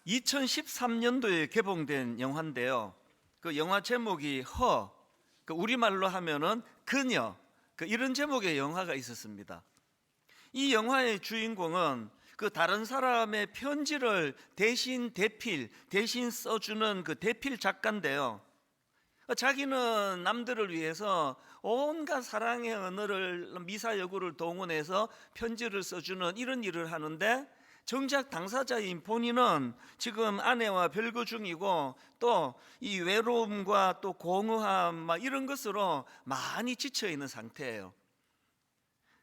2013년도에 개봉된 영화인데요. 그 영화 제목이 우리말로 하면은 그녀, 이런 제목의 영화가 있었습니다. 이 영화의 주인공은 그 다른 사람의 편지를 대신 써주는 그 대필 작가인데요. 자기는 남들을 위해서 온갖 사랑의 언어를, 미사여구를 동원해서 편지를 써주는 이런 일을 하는데, 정작 당사자인 본인은 지금 아내와 별거 중이고, 또 이 외로움과 또 공허함 이런 것으로 많이 지쳐 있는 상태예요.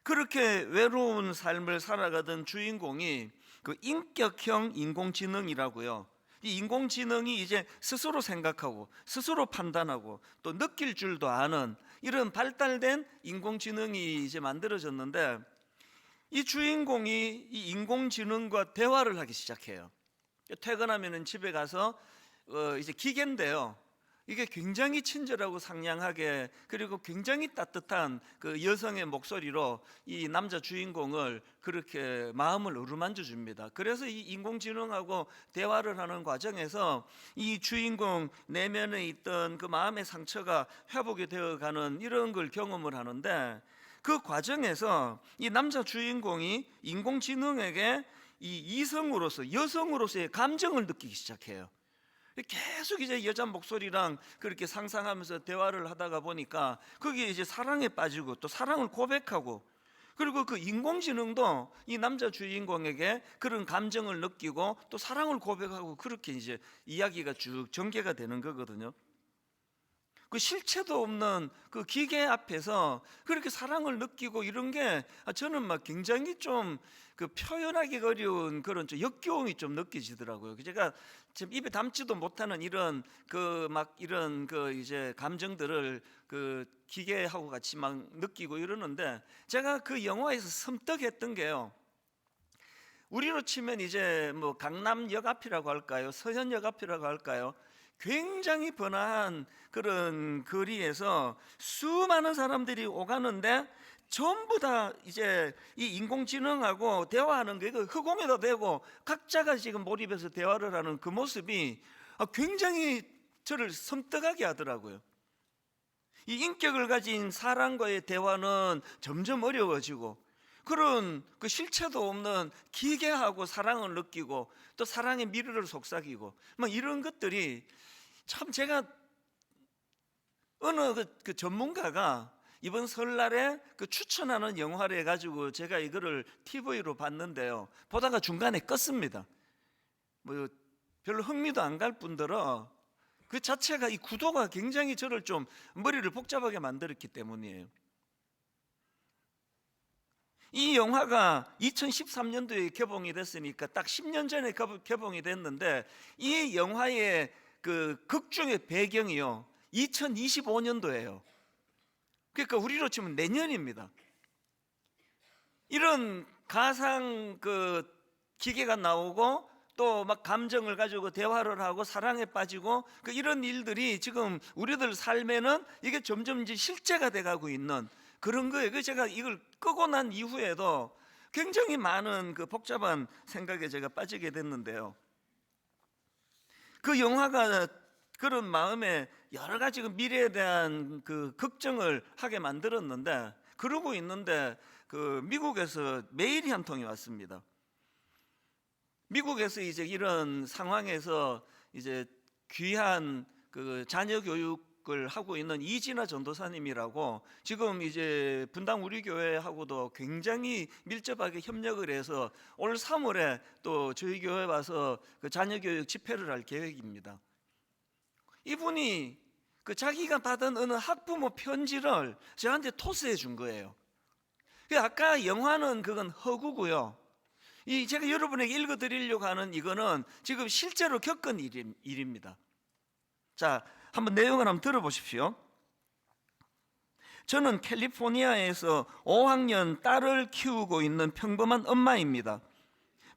그렇게 외로운 삶을 살아가던 주인공이 그 인격형 인공지능이라고요. 이 인공지능이 이제 스스로 생각하고 스스로 판단하고 또 느낄 줄도 아는 이런 발달된 인공지능이 이제 만들어졌는데, 이 주인공이 이 인공지능과 대화를 하기 시작해요. 퇴근하면 집에 가서 이제 기계인데요. 이게 굉장히 친절하고 상냥하게, 그리고 굉장히 따뜻한 그 여성의 목소리로 이 남자 주인공을 그렇게 마음을 어루만져 줍니다. 그래서 이 인공지능하고 대화를 하는 과정에서 이 주인공 내면에 있던 그 마음의 상처가 회복이 되어가는 이런 걸 경험을 하는데, 그 과정에서 이 남자 주인공이 인공지능에게 이 이성으로서, 여성으로서의 감정을 느끼기 시작해요. 계속 이제 여자 목소리랑 그렇게 상상하면서 대화를 하다가 보니까 거기에 이제 사랑에 빠지고 또 사랑을 고백하고, 그리고 그 인공지능도 이 남자 주인공에게 그런 감정을 느끼고 또 사랑을 고백하고, 그렇게 이제 이야기가 쭉 전개가 되는 거거든요. 그 실체도 없는 그 기계 앞에서 그렇게 사랑을 느끼고 이런 게 저는 막 굉장히 좀 그 표현하기 어려운 그런 좀 역겨움이 좀 느껴지더라고요. 제가 지금 입에 담지도 못하는 이런 이런 이제 감정들을 그 기계하고 같이 막 느끼고 이러는데, 제가 그 영화에서 섬뜩했던 게요. 우리로 치면 이제 뭐 강남역 앞이라고 할까요? 서현역 앞이라고 할까요? 굉장히 번화한 그런 거리에서 수많은 사람들이 오가는데, 전부 다 이제 이 인공지능하고 대화하는 게 흑공에다 대고 각자가 지금 몰입해서 대화를 하는 그 모습이 굉장히 저를 섬뜩하게 하더라고요. 이 인격을 가진 사람과의 대화는 점점 어려워지고, 그런 그 실체도 없는 기계하고 사랑을 느끼고 또 사랑의 미래를 속삭이고 이런 것들이 참, 제가 어느 그 전문가가 이번 설날에 그 추천하는 영화를 해가지고 제가 이거를 TV로 봤는데요. 보다가 중간에 껐습니다. 뭐 별로 흥미도 안 갈 뿐더러 그 자체가, 이 구도가 굉장히 저를 좀 머리를 복잡하게 만들었기 때문이에요. 이 영화가 2013년도에 개봉이 됐으니까 딱 10년 전에 개봉이 됐는데, 이 영화의 그 극중의 배경이요 2025년도예요. 그러니까 우리로 치면 내년입니다. 이런 가상 그 기계가 나오고 또 막 감정을 가지고 대화를 하고 사랑에 빠지고 이런 일들이 지금 우리들 삶에는 이게 점점 이제 실제가 돼가고 있는 그런 거예요. 그래서 제가 이걸 끄고 난 이후에도 굉장히 많은 그 복잡한 생각에 제가 빠지게 됐는데요. 그 영화가 그런 마음에 여러 가지 그 미래에 대한 그 걱정을 하게 만들었는데, 그러고 있는데 그 미국에서 메일이 한 통이 왔습니다. 미국에서 이제 이런 상황에서 이제 귀한 그 자녀 교육을 하고 있는 이진아 전도사님이라고, 지금 이제 분당 우리 교회하고도 굉장히 밀접하게 협력을 해서 올 3월에 또 저희 교회 와서 그 자녀 교육 집회를 할 계획입니다. 이분이 그 자기가 받은 어느 학부모 편지를 저한테 토스해 준 거예요. 아까 영화는 그건 허구고요. 제가 여러분에게 읽어드리려고 하는 이거는 지금 실제로 겪은 일입니다. 자, 한번 내용을 한번 들어보십시오. 저는 캘리포니아에서 5학년 딸을 키우고 있는 평범한 엄마입니다.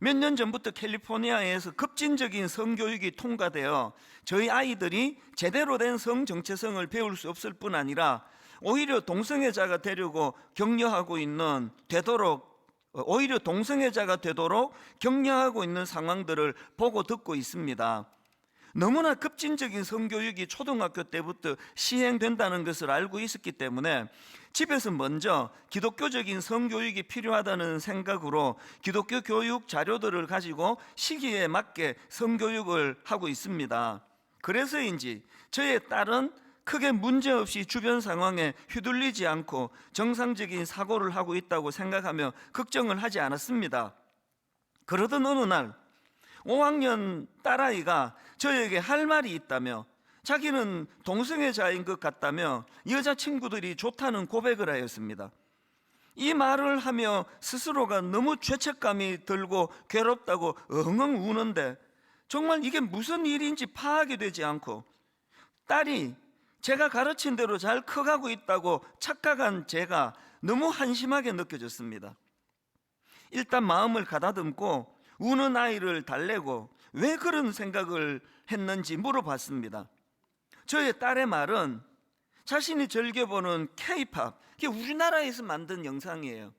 몇 년 전부터 캘리포니아에서 급진적인 성교육이 통과되어 저희 아이들이 제대로 된 성정체성을 배울 수 없을 뿐 아니라 오히려 동성애자가 되려고 격려하고 있는, 되도록 오히려 동성애자가 되도록 격려하고 있는 상황들을 보고 듣고 있습니다. 너무나 급진적인 성교육이 초등학교 때부터 시행된다는 것을 알고 있었기 때문에 집에서 먼저 기독교적인 성교육이 필요하다는 생각으로 기독교 교육 자료들을 가지고 시기에 맞게 성교육을 하고 있습니다. 그래서인지 저의 딸은 크게 문제없이 주변 상황에 휘둘리지 않고 정상적인 사고를 하고 있다고 생각하며 걱정을 하지 않았습니다. 그러던 어느 날 5학년 딸아이가 저에게 할 말이 있다며 자기는 동성애자인 것 같다며 여자친구들이 좋다는 고백을 하였습니다. 이 말을 하며 스스로가 너무 죄책감이 들고 괴롭다고 엉엉 우는데 정말 이게 무슨 일인지 파악이 되지 않고 딸이 제가 가르친 대로 잘 커가고 있다고 착각한 제가 너무 한심하게 느껴졌습니다. 일단 마음을 가다듬고 우는 아이를 달래고 왜 그런 생각을 했는지 물어봤습니다. 저의 딸의 말은 자신이 즐겨보는 K-팝, 이게 우리나라에서 만든 영상이에요.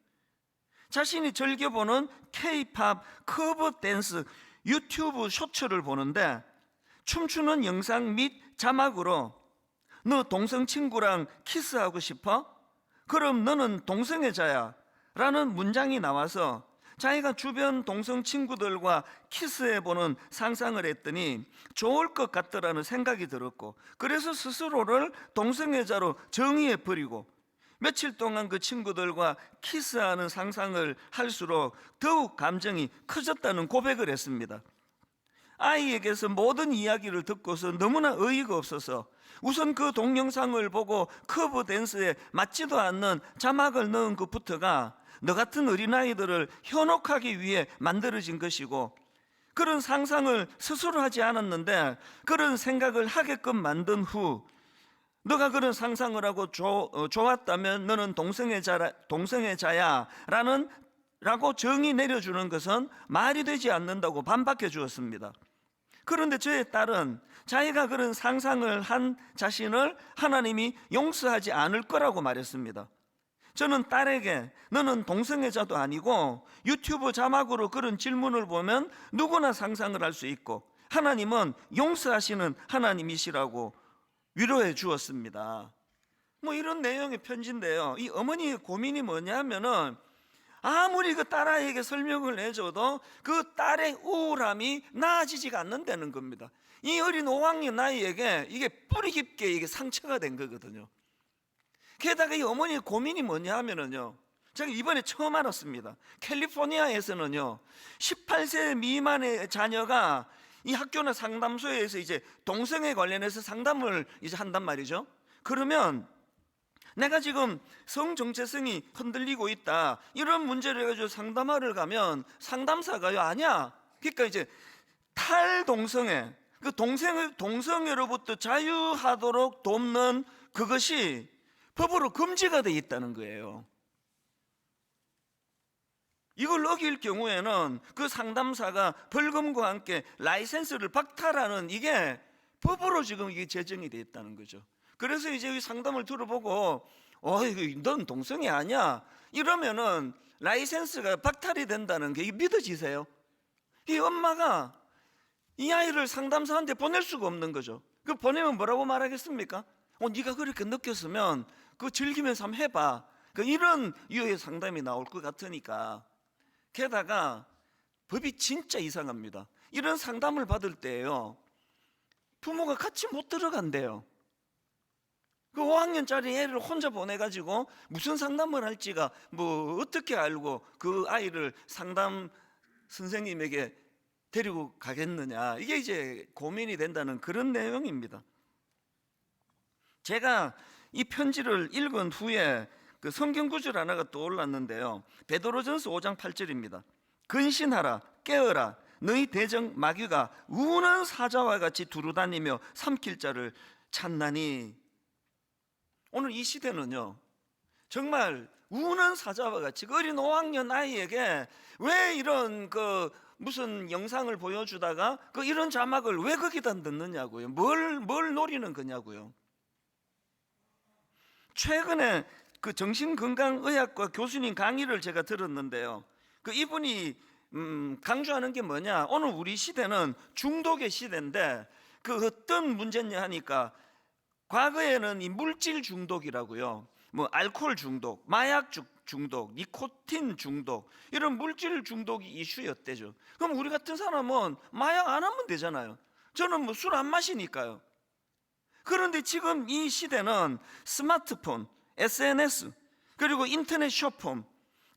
자신이 즐겨보는 K-팝 커버 댄스 유튜브 쇼츠를 보는데 춤추는 영상 및 자막으로 너 동성 친구랑 키스하고 싶어? 그럼 너는 동성애자야 라는 문장이 나와서 자기가 주변 동성 친구들과 키스해보는 상상을 했더니 좋을 것 같더라는 생각이 들었고 그래서 스스로를 동성애자로 정의해버리고 며칠 동안 그 친구들과 키스하는 상상을 할수록 더욱 감정이 커졌다는 고백을 했습니다. 아이에게서 모든 이야기를 듣고서 너무나 어이가 없어서 우선 그 동영상을 보고 커버 댄스에 맞지도 않는 자막을 넣은 것부터가 너 같은 어린아이들을 현혹하기 위해 만들어진 것이고 그런 상상을 스스로 하지 않았는데 그런 생각을 하게끔 만든 후 너가 그런 상상을 하고 좋았다면 너는 동성애자야 라고 정의 내려주는 것은 말이 되지 않는다고 반박해 주었습니다. 그런데 저의 딸은 자기가 그런 상상을 한 자신을 하나님이 용서하지 않을 거라고 말했습니다. 저는 딸에게 너는 동성애자도 아니고 유튜브 자막으로 그런 질문을 보면 누구나 상상을 할 수 있고 하나님은 용서하시는 하나님이시라고 위로해 주었습니다. 뭐 이런 내용의 편지인데요. 이 어머니의 고민이 뭐냐면은 아무리 그 딸아이에게 설명을 해줘도 그 딸의 우울함이 나아지지가 않는다는 겁니다. 이 어린 5학년 아이에게 이게 뿌리 깊게 이게 상처가 된 거거든요. 게다가 이 어머니의 고민이 뭐냐 하면은요, 제가 이번에 처음 알았습니다. 캘리포니아에서는요 18세 미만의 자녀가 이 학교나 상담소에서 이제 동성애 관련해서 상담을 이제 한단 말이죠. 그러면 내가 지금 성정체성이 흔들리고 있다 이런 문제를 가지고 상담하러 가면 상담사가요 아니야, 그러니까 이제 탈동성애 그 동성애로부터 자유하도록 돕는 그것이 법으로 금지가 돼 있다는 거예요. 이걸 어길 경우에는 그 상담사가 벌금과 함께 라이센스를 박탈하는 이게 법으로 지금 이게 제정이 돼 있다는 거죠. 그래서 이제 이 상담을 들어보고 넌 동성애 아니야 이러면은 라이센스가 박탈이 된다는 게 믿어지세요? 이 엄마가 이 아이를 상담사한테 보낼 수가 없는 거죠. 그 보내면 뭐라고 말하겠습니까? 네가 그렇게 느꼈으면 그거 즐기면서 한번 해봐. 이런 유의 상담이 나올 것 같으니까. 게다가 법이 진짜 이상합니다. 이런 상담을 받을 때요 부모가 같이 못 들어간대요. 그 5학년짜리 애를 혼자 보내가지고 무슨 상담을 할지가 뭐 어떻게 알고 그 아이를 상담 선생님에게 데리고 가겠느냐, 이게 이제 고민이 된다는 그런 내용입니다. 제가 이 편지를 읽은 후에 그 성경 구절 하나가 떠올랐는데요. 베드로전서 5장 8절입니다. 근신하라 깨어라 너희 대적 마귀가 우는 사자와 같이 두루다니며 삼킬 자를 찾나니. 오늘 이 시대는요 정말 우는 사자와 같이 그 어린 5학년 아이에게 왜 이런 그 무슨 영상을 보여주다가 그 이런 자막을 왜 거기다 넣느냐고요. 뭘 노리는 거냐고요. 최근에 그 정신건강의학과 교수님 강의를 제가 들었는데요 그 이분이 강조하는 게 뭐냐? 오늘 우리 시대는 중독의 시대인데 그 어떤 문제냐 하니까 과거에는 이 물질 중독이라고요. 뭐 알코올 중독, 마약 중독, 니코틴 중독, 이런 물질 중독이 이슈였대죠. 그럼 우리 같은 사람은 마약 안 하면 되잖아요. 저는 뭐 술 안 마시니까요. 그런데 지금 이 시대는 스마트폰, SNS, 그리고 인터넷 쇼핑,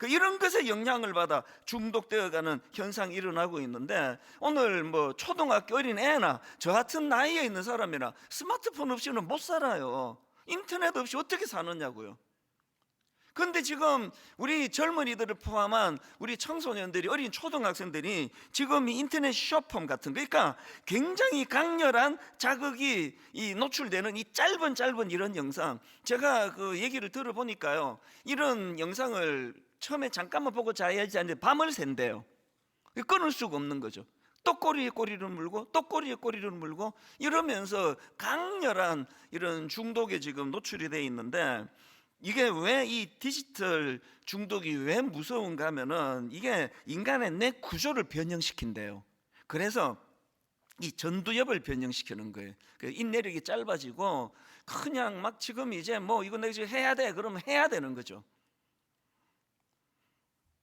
이런 것에 영향을 받아 중독되어가는 현상이 일어나고 있는데, 오늘 뭐 초등학교 어린 애나 저 같은 나이에 있는 사람이나 스마트폰 없이는 못 살아요. 인터넷 없이 어떻게 사느냐고요. 그런데 지금 우리 젊은이들을 포함한 우리 청소년들이, 어린 초등학생들이 지금 이 인터넷 쇼핑 같은, 그러니까 굉장히 강렬한 자극이 노출되는 이 짧은 이런 영상, 제가 그 얘기를 들어보니까요, 이런 영상을 처음에 잠깐만 보고 자야지 하는데 밤을 샌대요. 끊을 수가 없는 거죠. 또 꼬리에 꼬리를 물고 또 꼬리에 꼬리를 물고 이러면서 강렬한 이런 중독에 지금 노출이 돼 있는데, 이게 왜 이 디지털 중독이 왜 무서운가 하면은 이게 인간의 뇌 구조를 변형시킨대요. 그래서 이 전두엽을 변형시키는 거예요. 인내력이 짧아지고 그냥 막 지금 이제 뭐 이거 내가 지금 해야 돼 그러면 해야 되는 거죠.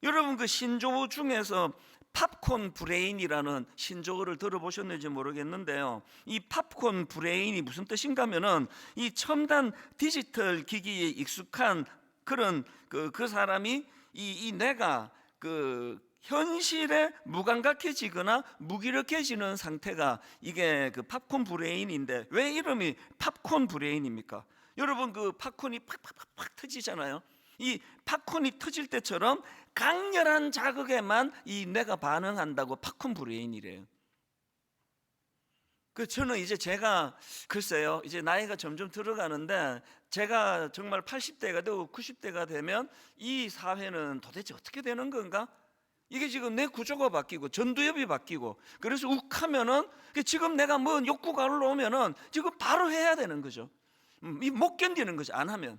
여러분 그 신조어 중에서 팝콘 브레인이라는 신조어를 들어보셨는지 모르겠는데요, 이 팝콘 브레인이 무슨 뜻인가 하면은 이 첨단 디지털 기기에 익숙한 그런 그 사람이 이 뇌가 그 현실에 무감각해지거나 무기력해지는 상태가 이게 그 팝콘 브레인인데, 왜 이름이 팝콘 브레인입니까? 여러분 그 팝콘이 팍팍팍 터지잖아요. 이 팝콘이 터질 때처럼 강렬한 자극에만 이 뇌가 반응한다고 팝콘 브레인이래요. 저는 이제 제가 글쎄요, 이제 나이가 점점 들어가는데, 제가 정말 80대가 되고 90대가 되면 이 사회는 도대체 어떻게 되는 건가? 이게 지금 내 구조가 바뀌고 전두엽이 바뀌고, 그래서 욱하면은 지금 내가 뭐 욕구가 올라오면은 지금 바로 해야 되는 거죠. 못 견디는 거죠, 안 하면.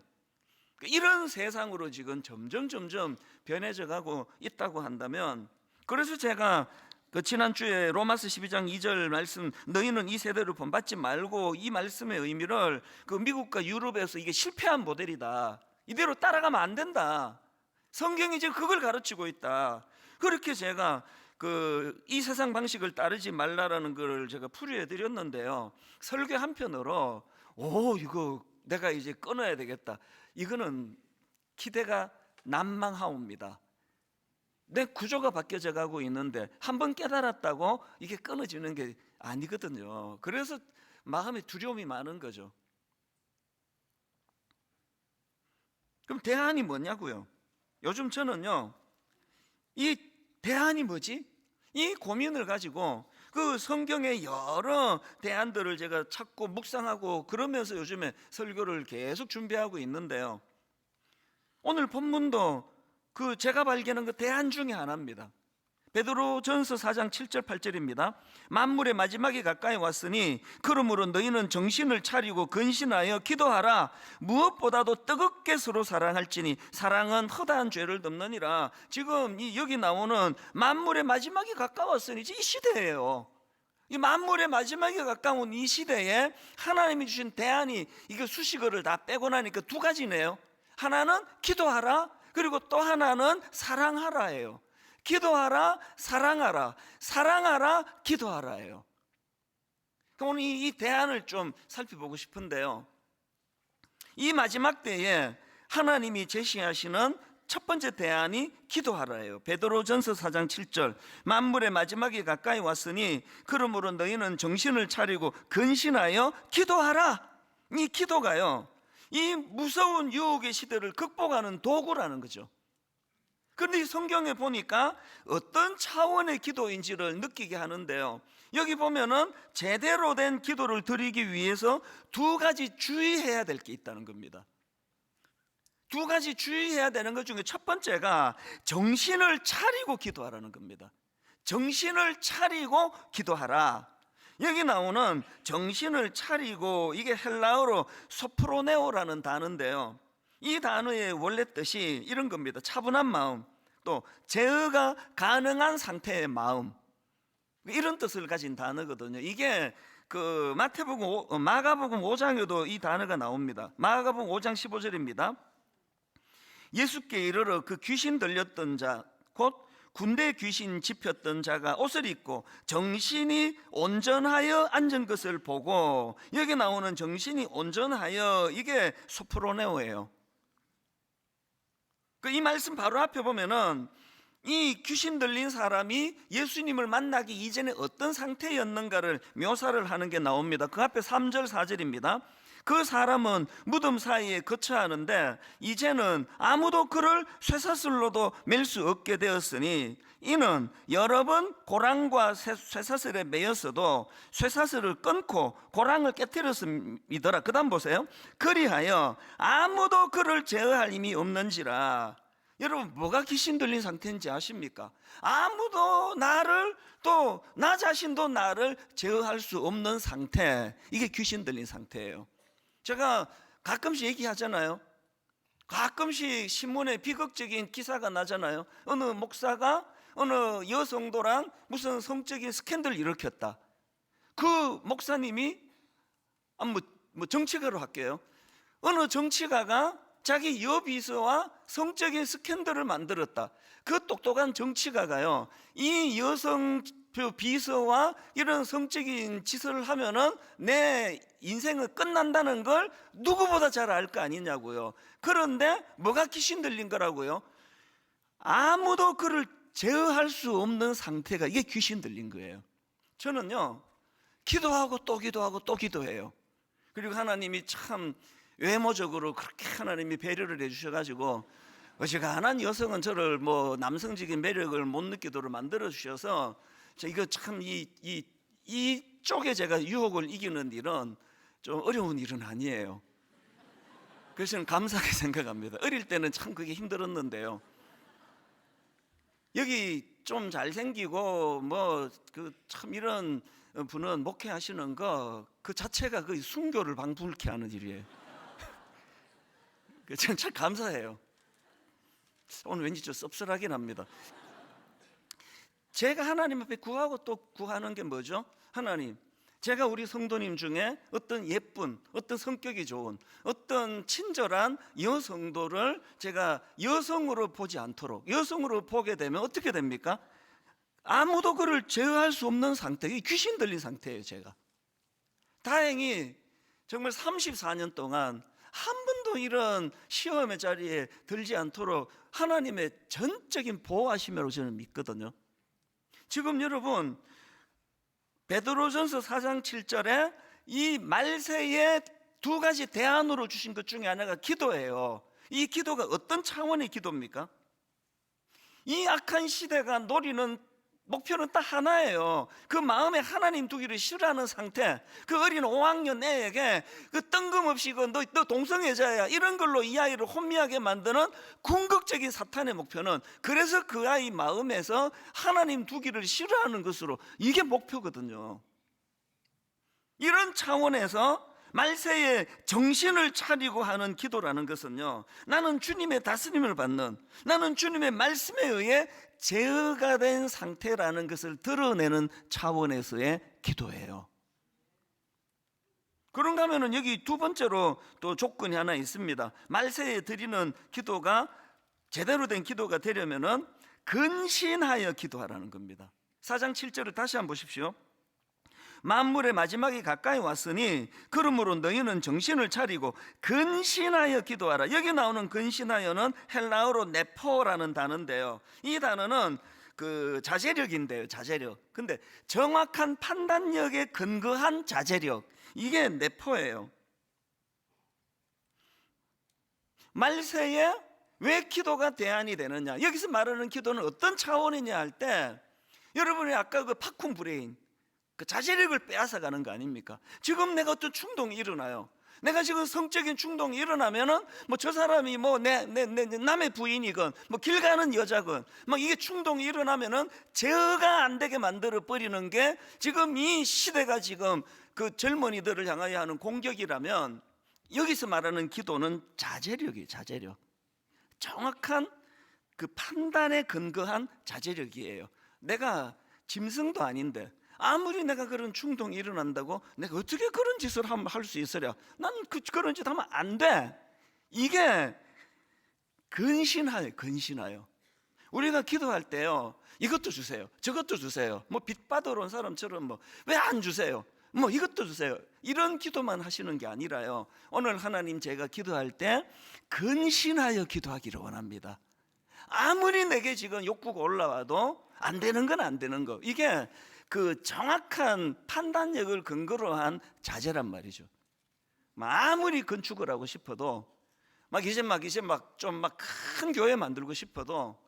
이런 세상으로 지금 점점 변해져 가고 있다고 한다면, 그래서 제가 지난주에 로마서 12장 2절 말씀, 너희는 이 세대를 본받지 말고, 이 말씀의 의미를 미국과 유럽에서 이게 실패한 모델이다, 이대로 따라가면 안 된다, 성경이 지금 그걸 가르치고 있다, 그렇게 제가 이 세상 방식을 따르지 말라라는 걸 제가 풀이해 드렸는데요, 설교 한편으로 이거 내가 이제 끊어야 되겠다, 이거는 기대가 난망하옵니다. 내 구조가 바뀌어져 가고 있는데 한번 깨달았다고 이게 끊어지는 게 아니거든요. 그래서 마음에 두려움이 많은 거죠. 그럼 대안이 뭐냐고요? 요즘 저는요, 이 대안이 뭐지? 이 고민을 가지고 그 성경의 여러 대안들을 제가 찾고 묵상하고 그러면서 요즘에 설교를 계속 준비하고 있는데요, 오늘 본문도 제가 발견한 그 대안 중에 하나입니다. 베드로전서 4장 7절 8절입니다. 만물의 마지막이 가까이 왔으니 그러므로 너희는 정신을 차리고 근신하여 기도하라. 무엇보다도 뜨겁게 서로 사랑할지니 사랑은 허다한 죄를 덮느니라. 지금 여기 나오는 만물의 마지막이 가까웠으니 이 시대예요. 이 만물의 마지막이 가까운 이 시대에 하나님이 주신 대안이 이거 수식어를 다 빼고 나니까 두 가지네요. 하나는 기도하라, 그리고 또 하나는 사랑하라예요. 기도하라, 사랑하라, 사랑하라, 기도하라예요. 그럼 오늘 이 대안을 좀 살펴보고 싶은데요, 이 마지막 때에 하나님이 제시하시는 첫 번째 대안이 기도하라예요. 베드로전서 4장 7절, 만물의 마지막이 가까이 왔으니 그러므로 너희는 정신을 차리고 근신하여 기도하라. 이 기도가요, 이 무서운 유혹의 시대를 극복하는 도구라는 거죠. 그런데 성경에 보니까 어떤 차원의 기도인지를 느끼게 하는데요, 여기 보면은 제대로 된 기도를 드리기 위해서 두 가지 주의해야 될 게 있다는 겁니다. 두 가지 주의해야 되는 것 중에 첫 번째가 정신을 차리고 기도하라는 겁니다. 정신을 차리고 기도하라. 여기 나오는 정신을 차리고, 이게 헬라어로 소프로네오라는 단어인데요, 이 단어의 원래 뜻이 이런 겁니다. 차분한 마음, 또 제어가 가능한 상태의 마음, 이런 뜻을 가진 단어거든요. 이게 그 마가복음 5장에도 이 단어가 나옵니다. 마가복음 5장 15절입니다. 예수께 이르러 그 귀신 들렸던 자, 곧 군대 귀신 집혔던 자가 옷을 입고 정신이 온전하여 앉은 것을 보고, 여기 나오는 정신이 온전하여, 이게 소프로네오예요. 이 말씀 바로 앞에 보면은 이 귀신 들린 사람이 예수님을 만나기 이전에 어떤 상태였는가를 묘사를 하는 게 나옵니다. 그 앞에 3절 4절입니다. 그 사람은 무덤 사이에 거처하는데 이제는 아무도 그를 쇠사슬로도 맬 수 없게 되었으니, 이는 여러 번 고랑과 쇠사슬에 매였어도 쇠사슬을 끊고 고랑을 깨뜨렸음이더라. 그 다음 보세요. 그리하여 아무도 그를 제어할 힘이 없는지라. 여러분, 뭐가 귀신 들린 상태인지 아십니까? 아무도 나를, 또 나 자신도 나를 제어할 수 없는 상태, 이게 귀신 들린 상태예요. 제가 가끔씩 얘기하잖아요. 가끔씩 신문에 비극적인 기사가 나잖아요. 어느 목사가 어느 여성도랑 무슨 성적인 스캔들을 일으켰다. 그 목사님이 정치가로 할게요. 어느 정치가가 자기 여비서와 성적인 스캔들을 만들었다. 그 똑똑한 정치가가요, 이 여성 비서와 이런 성적인 짓을 하면은 내 인생은 끝난다는 걸 누구보다 잘 알 거 아니냐고요. 그런데 뭐가 귀신 들린 거라고요? 아무도 그를 제어할 수 없는 상태가, 이게 귀신 들린 거예요. 저는요, 기도하고 또 기도하고 또 기도해요. 그리고 하나님이 참 외모적으로 그렇게 하나님이 배려를 해주셔가지고, 어지간한 여성은 저를 남성적인 매력을 못 느끼도록 만들어 주셔서, 이거 참 이쪽에 제가 유혹을 이기는 일은 좀 어려운 일은 아니에요. 그래서 저는 감사하게 생각합니다. 어릴 때는 참 그게 힘들었는데요, 여기 좀 잘생기고 참 이런 분은 목회하시는 거 그 자체가 그 순교를 방불케 하는 일이에요. 저는 참 감사해요. 오늘 왠지 좀 씁쓸하긴 합니다. 제가 하나님 앞에 구하고 또 구하는 게 뭐죠? 하나님, 제가 우리 성도님 중에 어떤 예쁜, 어떤 성격이 좋은, 어떤 친절한 여성도를 제가 여성으로 보지 않도록, 여성으로 보게 되면 어떻게 됩니까? 아무도 그를 제어할 수 없는 상태, 귀신 들린 상태예요. 제가 다행히 정말 34년 동안 한 번도 이런 시험의 자리에 들지 않도록 하나님의 전적인 보호하심으로 저는 믿거든요. 지금 여러분, 베드로전서 4장 7절에 이 말세에 두 가지 대안으로 주신 것 중에 하나가 기도예요. 이 기도가 어떤 차원의 기도입니까? 이 악한 시대가 노리는 목표는 딱 하나예요. 그 마음에 하나님 두기를 싫어하는 상태, 그 어린 5학년 애에게 그 뜬금없이 너 동성애자야 이런 걸로 이 아이를 혼미하게 만드는 궁극적인 사탄의 목표는, 그래서 그 아이 마음에서 하나님 두기를 싫어하는 것으로, 이게 목표거든요. 이런 차원에서 말세에 정신을 차리고 하는 기도라는 것은요, 나는 주님의 다스림을 받는, 나는 주님의 말씀에 의해 제어가 된 상태라는 것을 드러내는 차원에서의 기도예요. 그런가 하면은 여기 두 번째로 또 조건이 하나 있습니다. 말세에 드리는 기도가 제대로 된 기도가 되려면은 근신하여 기도하라는 겁니다. 4장 7절을 다시 한번 보십시오. 만물의 마지막이 가까이 왔으니 그러므로 너희는 정신을 차리고 근신하여 기도하라. 여기 나오는 근신하여는 헬라어로 네포라는 단어인데요, 이 단어는 그 자제력인데요, 자제력. 근데 정확한 판단력에 근거한 자제력, 이게 네포예요. 말세에 왜 기도가 대안이 되느냐, 여기서 말하는 기도는 어떤 차원이냐 할 때, 여러분이 아까 그 팝콘 브레인, 그 자제력을 빼앗아가는 거 아닙니까? 지금 내가 어떤 충동이 일어나요. 내가 지금 성적인 충동이 일어나면은 저 사람이 내 남의 부인이건 길 가는 여자건 이게 충동이 일어나면은 제어가 안 되게 만들어 버리는 게 지금 이 시대가 지금 그 젊은이들을 향하여 하는 공격이라면, 여기서 말하는 기도는 자제력이에요. 자제력. 정확한 그 판단에 근거한 자제력이에요. 내가 짐승도 아닌데 아무리 내가 그런 충동이 일어난다고 내가 어떻게 그런 짓을 할 수 있으랴? 난 그런 짓 하면 안 돼. 이게 근신하여. 우리가 기도할 때요, 이것도 주세요, 저것도 주세요. 뭐 빚 받으러 온 사람처럼 뭐 왜 안 주세요? 뭐 이것도 주세요. 이런 기도만 하시는 게 아니라요, 오늘 하나님 제가 기도할 때 근신하여 기도하기를 원합니다. 아무리 내게 지금 욕구가 올라와도 안 되는 건 안 되는 거. 이게 그 정확한 판단력을 근거로 한 자제란 말이죠. 아무리 건축을 하고 싶어도 이제 좀 큰 교회 만들고 싶어도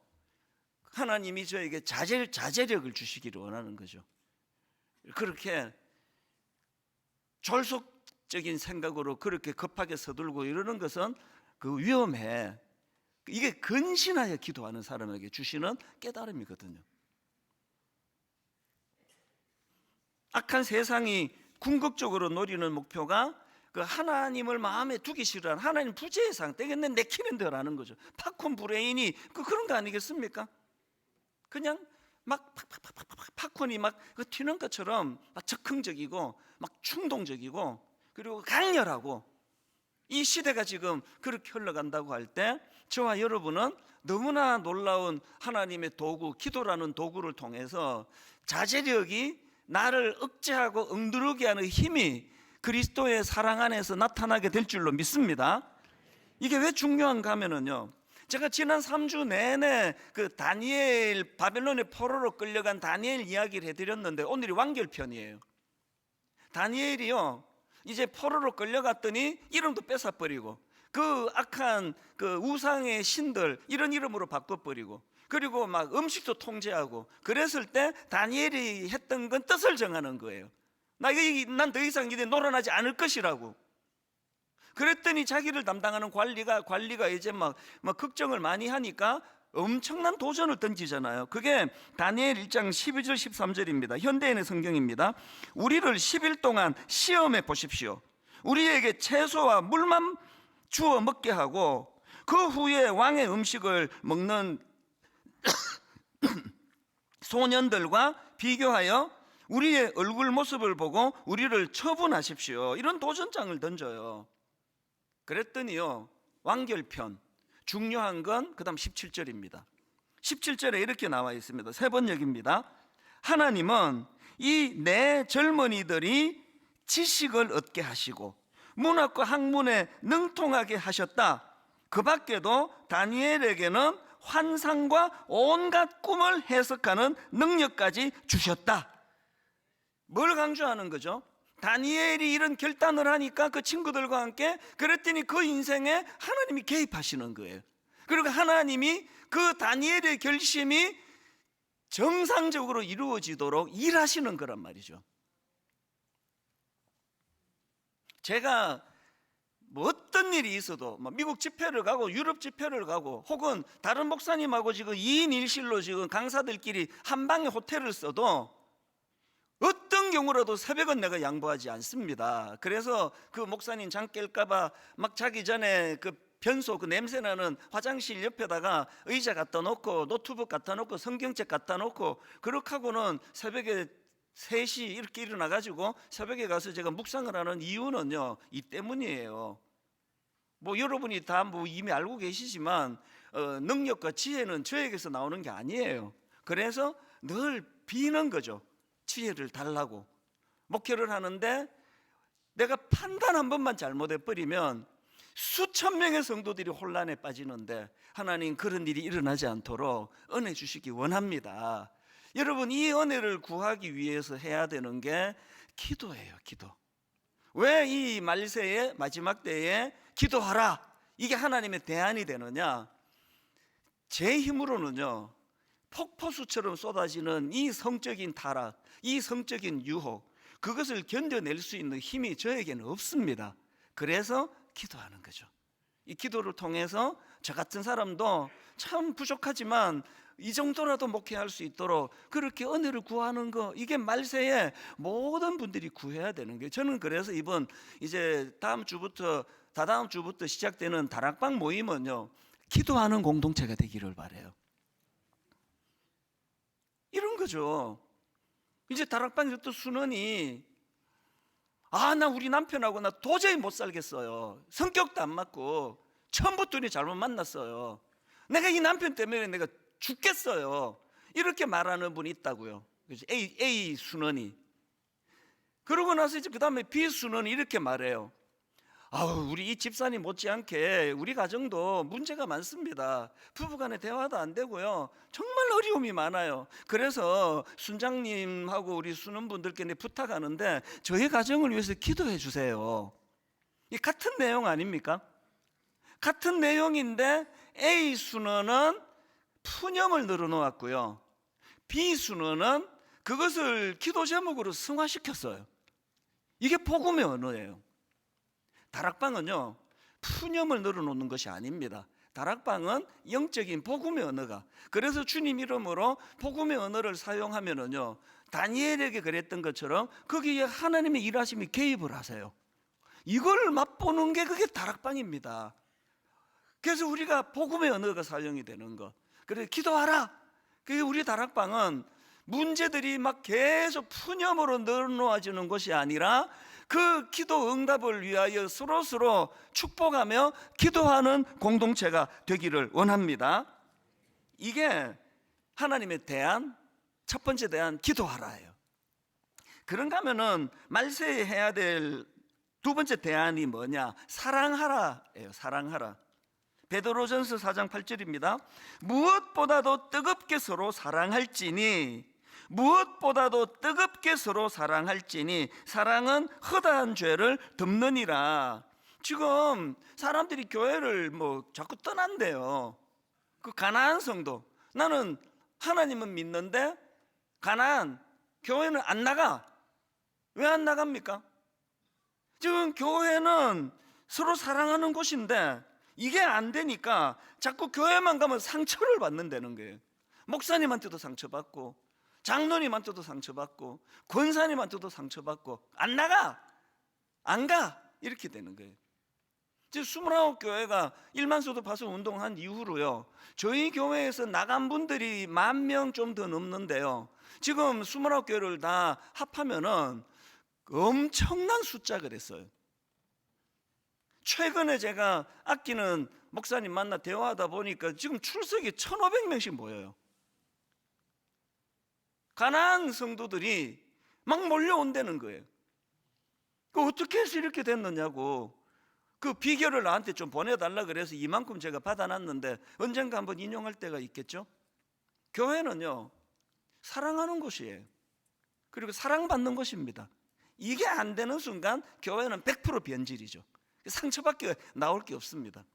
하나님이 저에게 자제력을 주시기를 원하는 거죠. 그렇게 졸속적인 생각으로 그렇게 급하게 서둘고 이러는 것은 그 위험해. 이게 근신하여 기도하는 사람에게 주시는 깨달음이거든요. 악한 세상이 궁극적으로 노리는 목표가 그 하나님을 마음에 두기 싫어하는 하나님 부재의 상태, 내 키는 대로라는 거죠. 팝콘 브레인이 그런 거 아니겠습니까? 그냥 막 팝콘이 막 튀는 것처럼 막 적극적이고 막 충동적이고 그리고 강렬하고, 이 시대가 지금 그렇게 흘러간다고 할 때 저와 여러분은 너무나 놀라운 하나님의 도구, 기도라는 도구를 통해서 자제력이 나를 억제하고 엉두르게 하는 힘이 그리스도의 사랑 안에서 나타나게 될 줄로 믿습니다. 이게 왜 중요한가 하면은요, 제가 지난 3주 내내 그 다니엘, 바벨론의 포로로 끌려간 다니엘 이야기를 해드렸는데 오늘이 완결편이에요. 다니엘이요, 이제 포로로 끌려갔더니 이름도 뺏어버리고 그 악한 그 우상의 신들 이런 이름으로 바꿔버리고, 그리고 막 음식도 통제하고 그랬을 때 다니엘이 했던 건 뜻을 정하는 거예요. 난 더 이상 이제 놀아나지 않을 것이라고. 그랬더니 자기를 담당하는 관리가 이제 막 걱정을 많이 하니까 엄청난 도전을 던지잖아요. 그게 다니엘 1장 12절 13절입니다. 현대인의 성경입니다. 우리를 10일 동안 시험해 보십시오. 우리에게 채소와 물만 주어 먹게 하고 그 후에 왕의 음식을 먹는 소년들과 비교하여 우리의 얼굴 모습을 보고 우리를 처분하십시오. 이런 도전장을 던져요. 그랬더니요, 완결편 중요한 건 그 다음 17절입니다 17절에 이렇게 나와 있습니다. 세 번역입니다. 하나님은 이 내 젊은이들이 지식을 얻게 하시고 문학과 학문에 능통하게 하셨다. 그 밖에도 다니엘에게는 환상과 온갖 꿈을 해석하는 능력까지 주셨다. 뭘 강조하는 거죠? 다니엘이 이런 결단을 하니까 그 친구들과 함께, 그랬더니 그 인생에 하나님이 개입하시는 거예요. 그리고 하나님이 그 다니엘의 결심이 정상적으로 이루어지도록 일하시는 거란 말이죠. 제가 어떤 일이 있어도 미국 집회를 가고 유럽 집회를 가고 혹은 다른 목사님하고 지금 2인 1실로 지금 강사들끼리 한 방에 호텔을 써도 어떤 경우라도 새벽은 내가 양보하지 않습니다. 그래서 그 목사님 잠 깰까봐 막 자기 전에 그 변소, 그 냄새나는 화장실 옆에다가 의자 갖다 놓고 노트북 갖다 놓고 성경책 갖다 놓고 그렇게 하고는 새벽에 3시 이렇게 일어나가지고 새벽에 가서 제가 묵상을 하는 이유는요, 이 때문이에요. 여러분이 다 이미 알고 계시지만 능력과 지혜는 저에게서 나오는 게 아니에요. 그래서 늘 비는 거죠. 지혜를 달라고. 목회를 하는데 내가 판단 한 번만 잘못해버리면 수천 명의 성도들이 혼란에 빠지는데 하나님 그런 일이 일어나지 않도록 은혜 주시기 원합니다. 여러분, 이 은혜를 구하기 위해서 해야 되는 게 기도예요. 기도. 왜 이 말세의 마지막 때에 기도하라, 이게 하나님의 대안이 되느냐? 제 힘으로는요, 폭포수처럼 쏟아지는 이 성적인 타락, 이 성적인 유혹, 그것을 견뎌낼 수 있는 힘이 저에게는 없습니다. 그래서 기도하는 거죠. 이 기도를 통해서 저 같은 사람도 참 부족하지만 이 정도라도 목회할 수 있도록 그렇게 은혜를 구하는 거, 이게 말세에 모든 분들이 구해야 되는 거예요. 저는 그래서 이번 이제 다다음 주부터 시작되는 다락방 모임은요, 기도하는 공동체가 되기를 바라요. 거죠. 이제 다락방에서 또 순원이 나 우리 남편하고 나 도저히 못 살겠어요. 성격도 안 맞고 처음부터 잘못 만났어요. 내가 이 남편 때문에 내가 죽겠어요. 이렇게 말하는 분이 있다고요. A 순원이. 그러고 나서 이제 그 다음에 B 순원이 이렇게 말해요. 우리 이 집사님 못지않게 우리 가정도 문제가 많습니다. 부부간에 대화도 안 되고요. 정말 어려움이 많아요. 그래서 순장님하고 우리 순원분들께 부탁하는데 저희 가정을 위해서 기도해 주세요. 이 같은 내용 아닙니까? 같은 내용인데 A 순원은 푸념을 늘어놓았고요. B 순원은 그것을 기도 제목으로 승화시켰어요. 이게 복음의 언어예요. 다락방은요, 푸념을 늘어놓는 것이 아닙니다. 다락방은 영적인 복음의 언어가. 그래서 주님 이름으로 복음의 언어를 사용하면은요, 다니엘에게 그랬던 것처럼 거기에 하나님의 일하심이 개입을 하세요. 이걸 맛보는 게 그게 다락방입니다. 그래서 우리가 복음의 언어가 사용이 되는 것. 그래서 기도하라. 그게 우리 다락방은 문제들이 막 계속 푸념으로 늘어놓아지는 것이 아니라 그 기도 응답을 위하여 서로 축복하며 기도하는 공동체가 되기를 원합니다. 이게 하나님의 대안, 첫 번째 대안 기도하라예요. 그런가 하면은 말세에 해야 될 두 번째 대안이 뭐냐? 사랑하라예요. 사랑하라. 베드로전서 4장 8절입니다. 무엇보다도 뜨겁게 서로 사랑할지니, 무엇보다도 뜨겁게 서로 사랑할지니 사랑은 허다한 죄를 덮느니라. 지금 사람들이 교회를 자꾸 떠난대요. 그 가나안 성도, 나는 하나님은 믿는데 가나안 교회는 안 나가. 왜 안 나갑니까? 지금 교회는 서로 사랑하는 곳인데 이게 안 되니까 자꾸 교회만 가면 상처를 받는다는 거예요. 목사님한테도 상처받고 장로님한테도 상처받고 권사님한테도 상처받고 안 나가, 안 가, 이렇게 되는 거예요. 지금 29교회가 1만소도 파송 운동한 이후로요, 저희 교회에서 나간 분들이 10,000명 좀 더 넘는데요, 지금 29교회를 다 합하면은 엄청난 숫자가 됐어요. 최근에 제가 아끼는 목사님 만나 대화하다 보니까 지금 출석이 1,500명씩 모여요. 가나안 성도들이 막 몰려온다는 거예요. 어떻게 해서 이렇게 됐느냐고 그 비결을 나한테 좀 보내달라 그래서 이만큼 제가 받아놨는데 언젠가 한번 인용할 때가 있겠죠. 교회는요, 사랑하는 곳이에요. 그리고 사랑받는 곳입니다. 이게 안 되는 순간 교회는 100% 변질이죠. 상처밖에 나올 게 없습니다.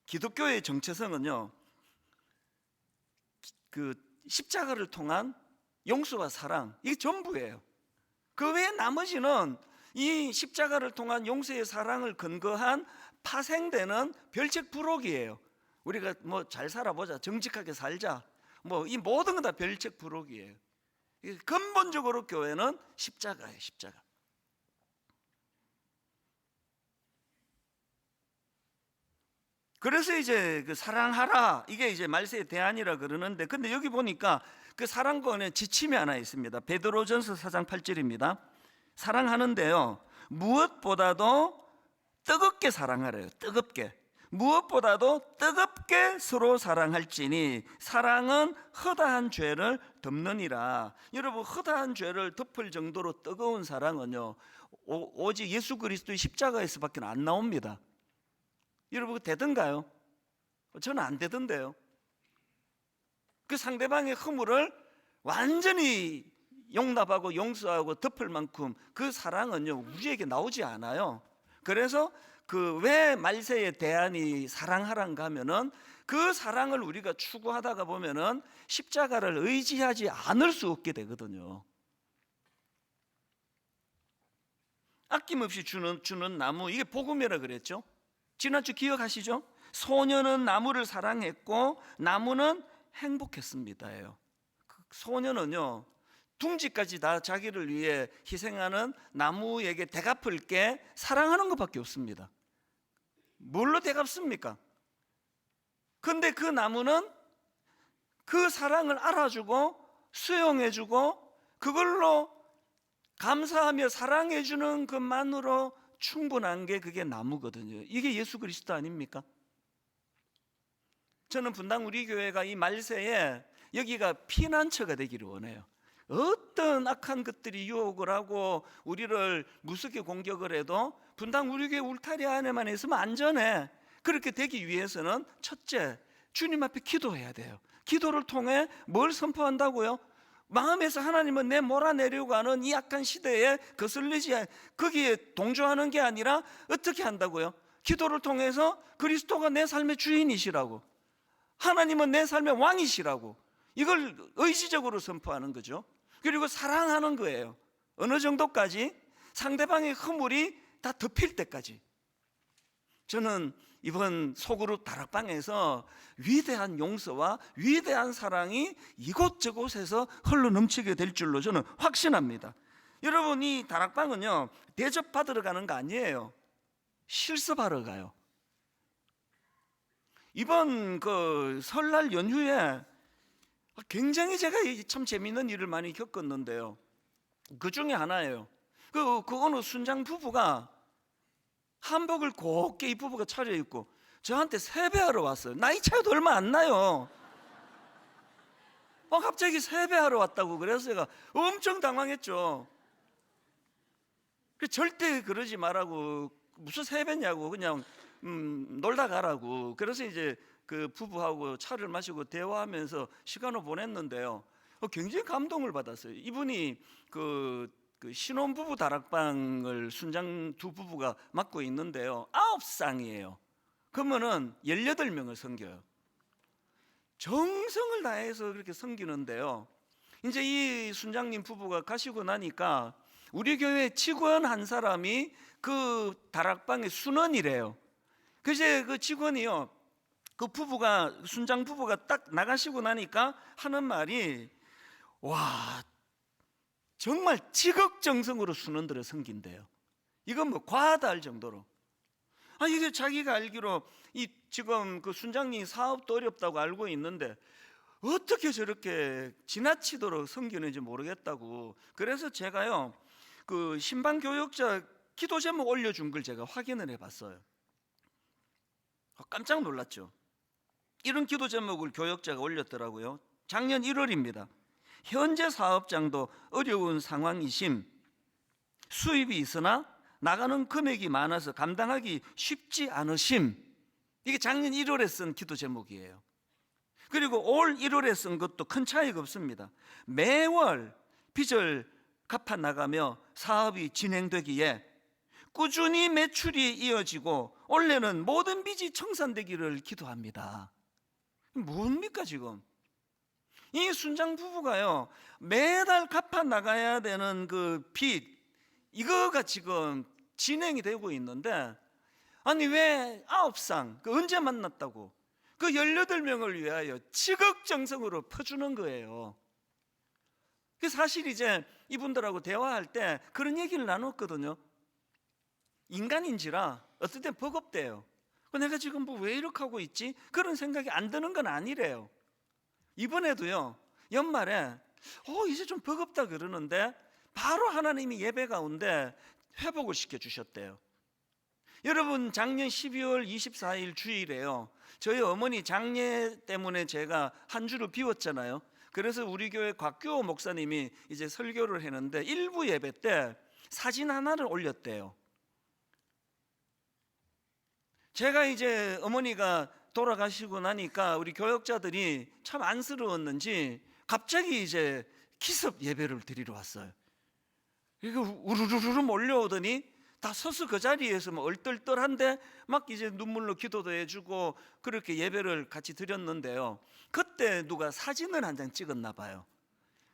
기독교의 정체성은요, 그 십자가를 통한 용서와 사랑, 이게 전부예요. 그 외에 나머지는 이 십자가를 통한 용서의 사랑을 근거한 파생되는 별책부록이에요. 우리가 잘 살아보자, 정직하게 살자, 이 모든 건 다 별책부록이에요. 근본적으로 교회는 십자가예요, 십자가. 그래서 이제 그 사랑하라, 이게 이제 말세의 대안이라 그러는데, 근데 여기 보니까 그 사랑권에 지침이 하나 있습니다. 베드로전서 4장 8절입니다. 사랑하는데요, 무엇보다도 뜨겁게 사랑하래요. 뜨겁게. 무엇보다도 뜨겁게 서로 사랑할지니 사랑은 허다한 죄를 덮느니라. 여러분, 허다한 죄를 덮을 정도로 뜨거운 사랑은요, 오직 예수 그리스도의 십자가에서밖에 안 나옵니다. 여러분, 되던가요? 저는 안 되던데요. 그 상대방의 허물을 완전히 용납하고 용서하고 덮을 만큼 그 사랑은요, 우리에게 나오지 않아요. 그래서 그 왜 말세의 대안이 사랑하란가 하면은 그 사랑을 우리가 추구하다가 보면은 십자가를 의지하지 않을 수 없게 되거든요. 아낌없이 주는 나무, 이게 복음이라 그랬죠. 지난주 기억하시죠? 소녀는 나무를 사랑했고 나무는 행복했습니다예요. 소녀는요, 둥지까지 다 자기를 위해 희생하는 나무에게 대갚을 게 사랑하는 것밖에 없습니다. 뭘로 대갚습니까? 근데 그 나무는 그 사랑을 알아주고 수용해주고 그걸로 감사하며 사랑해주는 것만으로 충분한 게 그게 나무거든요. 이게 예수 그리스도 아닙니까? 저는 분당 우리 교회가 이 말세에 여기가 피난처가 되기를 원해요. 어떤 악한 것들이 유혹을 하고 우리를 무섭게 공격을 해도 분당 우리 교회 울타리 안에만 있으면 안전해. 그렇게 되기 위해서는 첫째, 주님 앞에 기도해야 돼요. 기도를 통해 뭘 선포한다고요? 마음에서 하나님은 내 몰아내려고 하는 이 악한 시대에 거슬리지 거기에 동조하는 게 아니라 어떻게 한다고요? 기도를 통해서 그리스도가 내 삶의 주인이시라고, 하나님은 내 삶의 왕이시라고, 이걸 의지적으로 선포하는 거죠. 그리고 사랑하는 거예요. 어느 정도까지? 상대방의 허물이 다 덮일 때까지. 저는 이번 소그룹 다락방에서 위대한 용서와 위대한 사랑이 이곳저곳에서 흘러 넘치게 될 줄로 저는 확신합니다. 여러분, 이 다락방은요, 대접받으러 가는 거 아니에요. 실습하러 가요. 이번 그 설날 연휴에 굉장히 제가 참 재미있는 일을 많이 겪었는데요. 그 중에 하나예요. 그 어느 순장 부부가 한복을 곱게 이 부부가 차려입고 저한테 세배하러 왔어요. 나이 차이도 얼마 안 나요. 갑자기 세배하러 왔다고 그래서 제가 엄청 당황했죠. 절대 그러지 말라고, 무슨 세배냐고, 그냥 놀다 가라고. 그래서 이제 그 부부하고 차를 마시고 대화하면서 시간을 보냈는데요, 굉장히 감동을 받았어요. 이분이 그 신혼부부 다락방을 순장 두 부부가 맡고 있는데요, 9쌍이에요. 그러면은 18명을 섬겨요. 정성을 다해서 그렇게 섬기는데요, 이제 이 순장님 부부가 가시고 나니까 우리 교회 직원 한 사람이 그 다락방의 순원이래요. 그제 그 직원이요, 그 부부가, 순장 부부가 딱 나가시고 나니까 하는 말이, 와, 정말 지극정성으로 순원들을 섬긴대요. 이건 뭐 과하다 할 정도로. 이게 자기가 알기로 이 지금 그 순장님 사업도 어렵다고 알고 있는데 어떻게 저렇게 지나치도록 섬기는지 모르겠다고. 그래서 제가요, 그 신방 교역자 기도 제목 올려준 걸 제가 확인을 해봤어요. 깜짝 놀랐죠. 이런 기도 제목을 교역자가 올렸더라고요. 작년 1월입니다. 현재 사업장도 어려운 상황이심, 수입이 있으나 나가는 금액이 많아서 감당하기 쉽지 않으심. 이게 작년 1월에 쓴 기도 제목이에요. 그리고 올 1월에 쓴 것도 큰 차이가 없습니다. 매월 빚을 갚아 나가며 사업이 진행되기에 꾸준히 매출이 이어지고 올해는 모든 빚이 청산되기를 기도합니다. 뭡니까 지금? 이 순장 부부가요, 매달 갚아 나가야 되는 그 빚, 이거가 지금 진행이 되고 있는데, 아니 왜 9쌍, 언제 만났다고 그 18명을 위하여 지극정성으로 퍼주는 거예요. 사실 이제 이분들하고 대화할 때 그런 얘기를 나눴거든요. 인간인지라 어떨 땐 버겁대요. 내가 지금 뭐 왜 이렇게 하고 있지? 그런 생각이 안 드는 건 아니래요. 이번에도요, 연말에 이제 좀 버겁다 그러는데 바로 하나님이 예배 가운데 회복을 시켜주셨대요. 여러분, 작년 12월 24일 주일에요, 저희 어머니 장례 때문에 제가 한 주를 비웠잖아요. 그래서 우리 교회 곽규호 목사님이 이제 설교를 했는데 일부 예배 때 사진 하나를 올렸대요. 제가 이제 어머니가 돌아가시고 나니까 우리 교역자들이 참 안쓰러웠는지 갑자기 이제 기습 예배를 드리러 왔어요. 이거 우르르르 몰려오더니 다 서서 그 자리에서 뭐 얼떨떨한데 막 이제 눈물로 기도도 해주고 그렇게 예배를 같이 드렸는데요, 그때 누가 사진을 한 장 찍었나 봐요.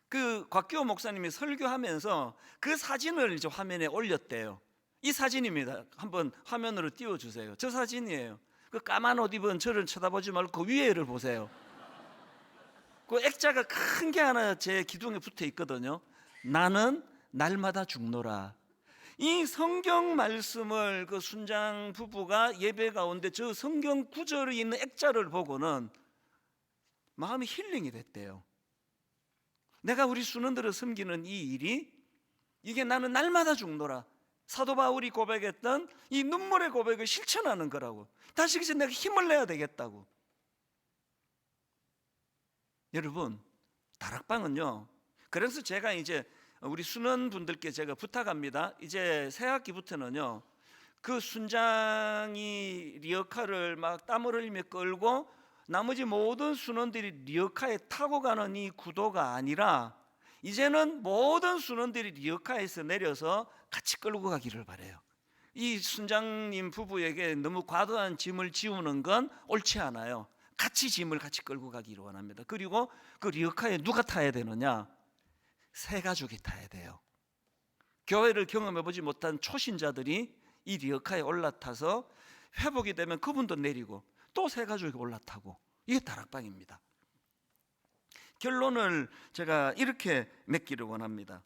그 곽기호 목사님이 설교하면서 그 사진을 이제 화면에 올렸대요. 이 사진입니다. 한번 화면으로 띄워주세요. 저 사진이에요. 그 까만 옷 입은 저를 쳐다보지 말고 그 위에를 보세요. 그 액자가 큰 게 하나 제 기둥에 붙어 있거든요. 나는 날마다 죽노라. 이 성경 말씀을 그 순장 부부가 예배 가운데 저 성경 구절에 있는 액자를 보고는 마음이 힐링이 됐대요. 내가 우리 순원들을 섬기는 이 일이 이게 나는 날마다 죽노라. 사도 바울이 고백했던 이 눈물의 고백을 실천하는 거라고. 다시 이제 내가 힘을 내야 되겠다고. 여러분, 다락방은요, 그래서 제가 이제 우리 순원분들께 제가 부탁합니다. 이제 새 학기부터는요, 그 순장이 리어카를 막 땀을 흘리며 끌고 나머지 모든 순원들이 리어카에 타고 가는 이 구도가 아니라 이제는 모든 순원들이 리어카에서 내려서 같이 끌고 가기를 바라요. 이 순장님 부부에게 너무 과도한 짐을 지우는 건 옳지 않아요. 같이 짐을 같이 끌고 가기를 원합니다. 그리고 그 리어카에 누가 타야 되느냐? 새 가족이 타야 돼요. 교회를 경험해보지 못한 초신자들이 이 리어카에 올라타서 회복이 되면 그분도 내리고 또 새 가족이 올라타고, 이게 다락방입니다. 결론을 제가 이렇게 맺기를 원합니다.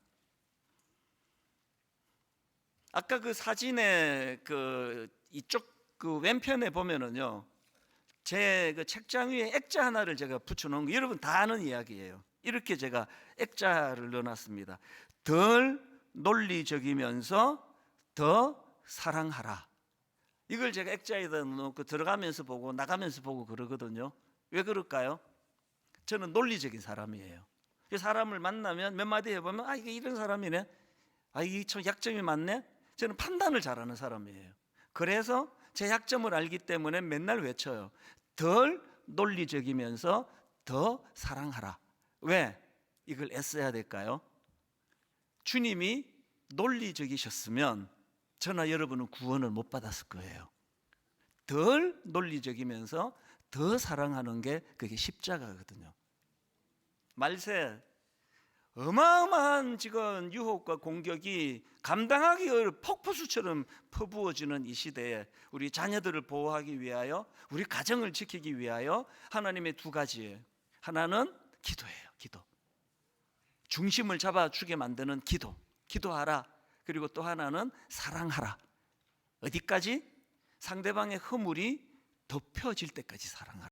아까 그 사진의 그 이쪽 그 왼편에 보면은요, 제 그 책장 위에 액자 하나를 제가 붙여놓은 거 여러분 다 아는 이야기예요. 이렇게 제가 액자를 넣어놨습니다. 덜 논리적이면서 더 사랑하라. 이걸 제가 액자에다 넣고 들어가면서 보고 나가면서 보고 그러거든요. 왜 그럴까요? 저는 논리적인 사람이에요. 사람을 만나면 몇 마디 해보면 아, 이게 이런 사람이네, 아, 이게 참 약점이 많네. 저는 판단을 잘하는 사람이에요. 그래서 제 약점을 알기 때문에 맨날 외쳐요. 덜 논리적이면서 더 사랑하라. 왜 이걸 애써야 될까요? 주님이 논리적이셨으면 저나 여러분은 구원을 못 받았을 거예요. 덜 논리적이면서 더 사랑하는 게 그게 십자가거든요. 말세, 어마어마한 지금 유혹과 공격이 감당하기 어려운 폭포수처럼 퍼부어지는 이 시대에 우리 자녀들을 보호하기 위하여, 우리 가정을 지키기 위하여 하나님의 두 가지예요. 하나는 기도예요. 기도. 중심을 잡아주게 만드는 기도. 기도하라. 그리고 또 하나는 사랑하라. 어디까지? 상대방의 허물이 덮여질 때까지 사랑하라.